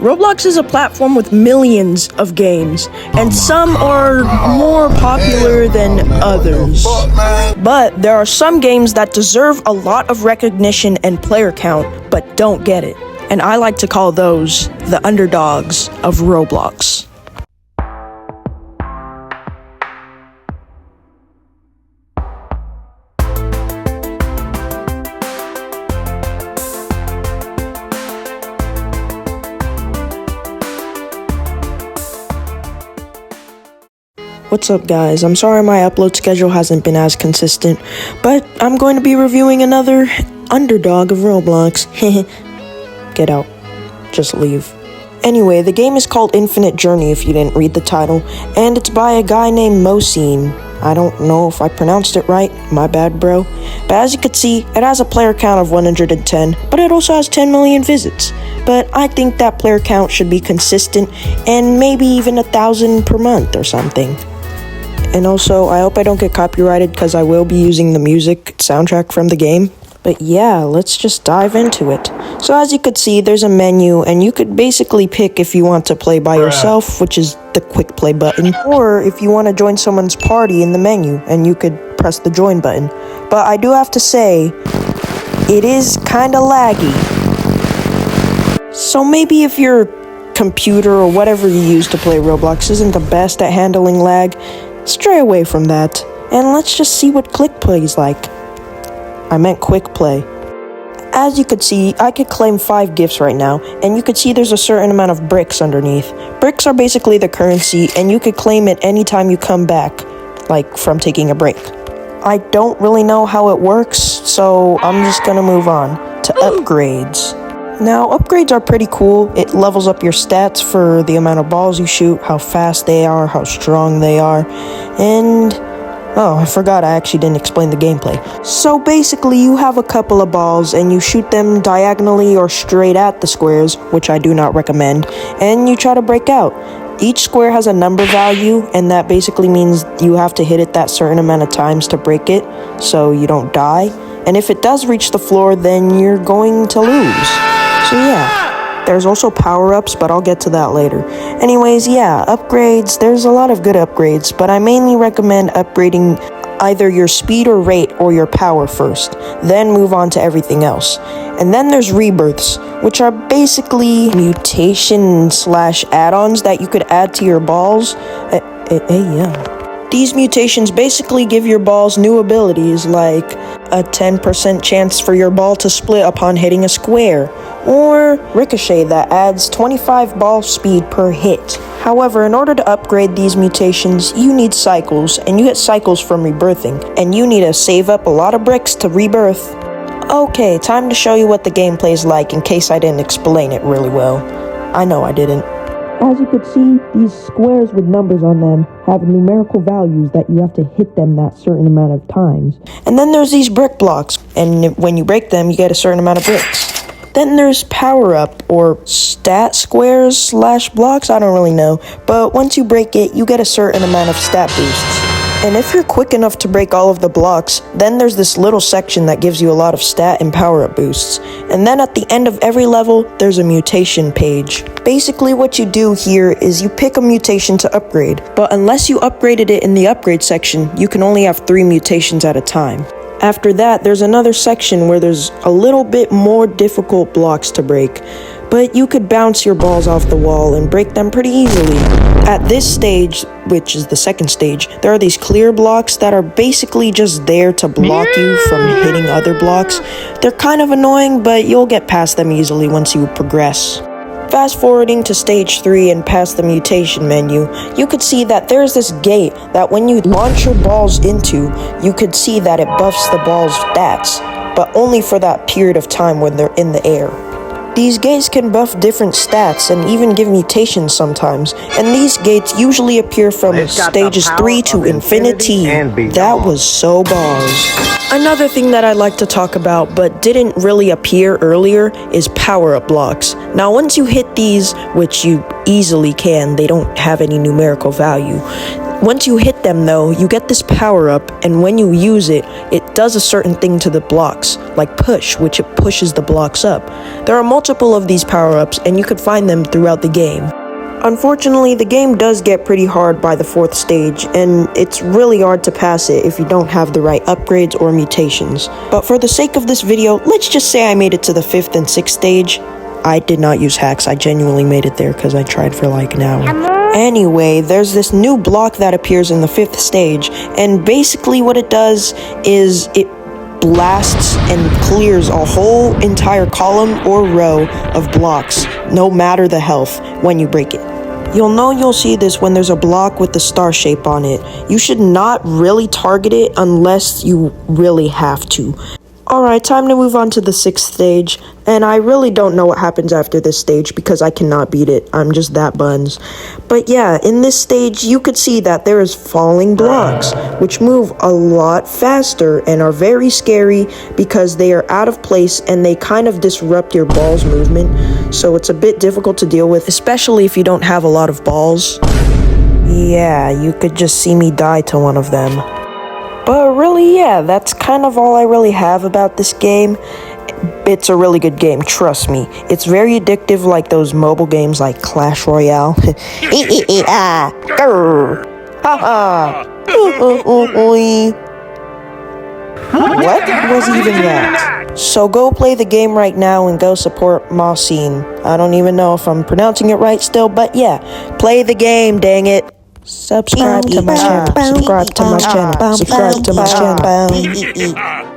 Roblox is a platform with millions of games, and some are more popular than others. But there are some games that deserve a lot of recognition and player count, but don't get it. And I like to call those the underdogs of Roblox. What's up, guys? I'm sorry my upload schedule hasn't been as consistent, but I'm going to be reviewing another underdog of Roblox. Get out. Just leave. Anyway, the game is called Infinite Journey if you didn't read the title, and it's by a guy named MOCEAN. I don't know if I pronounced it right, my bad bro. But as you can see, it has a player count of 110, but it also has 10 million visits. But I think that player count should be consistent, and maybe even 1,000 per month or something. And also, I hope I don't get copyrighted because I will be using the music soundtrack from the game. But yeah, let's just dive into it. So as you could see, there's a menu, and you could basically pick if you want to play by yourself, which is the quick play button, or if you want to join someone's party in the menu, and you could press the join button. But I do have to say, it is kind of laggy. So maybe if your computer or whatever you use to play Roblox isn't the best at handling lag, stray away from that, and let's just see what click play is like. I meant quick play. As you could see, I could claim 5 gifts right now, and you could see there's a certain amount of bricks underneath. Bricks are basically the currency, and you could claim it anytime you come back, like from taking a break. I don't really know how it works, so I'm just gonna move on to upgrades. Now, upgrades are pretty cool. It levels up your stats for the amount of balls you shoot, how fast they are, how strong they are, and oh, I forgot I actually didn't explain the gameplay. So basically, you have a couple of balls and you shoot them diagonally or straight at the squares, which I do not recommend, and you try to break out. Each square has a number value, and that basically means you have to hit it that certain amount of times to break it, so you don't die. And if it does reach the floor, then you're going to lose. So yeah, there's also power-ups, but I'll get to that later. Anyways, yeah, upgrades, there's a lot of good upgrades, but I mainly recommend upgrading either your speed or rate or your power first, then move on to everything else. And then there's rebirths, which are basically mutation slash add-ons that you could add to your balls. These mutations basically give your balls new abilities, like a 10% chance for your ball to split upon hitting a square, or Ricochet that adds 25 ball speed per hit. However, in order to upgrade these mutations, you need cycles, and you get cycles from rebirthing, and you need to save up a lot of bricks to rebirth. Okay, time to show you what the gameplay is like in case I didn't explain it really well. I know I didn't. As you could see, these squares with numbers on them have numerical values that you have to hit them that certain amount of times. And then there's these brick blocks, and when you break them, you get a certain amount of bricks. Then there's power-up, or stat squares slash blocks, I don't really know. But once you break it, you get a certain amount of stat boosts. And if you're quick enough to break all of the blocks, then there's this little section that gives you a lot of stat and power-up boosts. And then at the end of every level, there's a mutation page. Basically what you do here is you pick a mutation to upgrade, but unless you upgraded it in the upgrade section, you can only have 3 mutations at a time. After that, there's another section where there's a little bit more difficult blocks to break, but you could bounce your balls off the wall and break them pretty easily. At this stage, which is the second stage, there are these clear blocks that are basically just there to block you from hitting other blocks. They're kind of annoying, but you'll get past them easily once you progress. Fast forwarding to stage 3 and past the mutation menu, you could see that there's this gate that when you launch your balls into, you could see that it buffs the ball's stats, but only for that period of time when they're in the air. These gates can buff different stats and even give mutations sometimes, and these gates usually appear from stages 3 to infinity. That was so balls. Another thing that I'd like to talk about but didn't really appear earlier is power-up blocks. Now once you hit these, which you easily can, they don't have any numerical value. Once you hit them though, you get this power-up, and when you use it, it does a certain thing to the blocks, like push, which it pushes the blocks up. There are multiple of these power-ups, and you could find them throughout the game. Unfortunately, the game does get pretty hard by the 4th stage, and it's really hard to pass it if you don't have the right upgrades or mutations. But for the sake of this video, let's just say I made it to the 5th and 6th stage. I did not use hacks, I genuinely made it there because I tried for like an hour. Anyway, there's this new block that appears in the 5th stage, and basically what it does is it blasts and clears a whole entire column or row of blocks, no matter the health, when you break it. You'll see this when there's a block with the star shape on it. You should not really target it unless you really have to. Alright, time to move on to the 6th stage, and I really don't know what happens after this stage because I cannot beat it. I'm just that buns. But yeah, in this stage, you could see that there is falling blocks, which move a lot faster and are very scary because they are out of place and they kind of disrupt your ball's movement, so it's a bit difficult to deal with, especially if you don't have a lot of balls. Yeah, you could just see me die to one of them. But really, yeah, that's kind of all I really have about this game. It's a really good game, trust me. It's very addictive like those mobile games like Clash Royale. What was even that? So go play the game right now and go support MOCEAN. I don't even know if I'm pronouncing it right still, but yeah, play the game, dang it. Subscribe to my channel. Subscribe to my channel. Subscribe to my channel.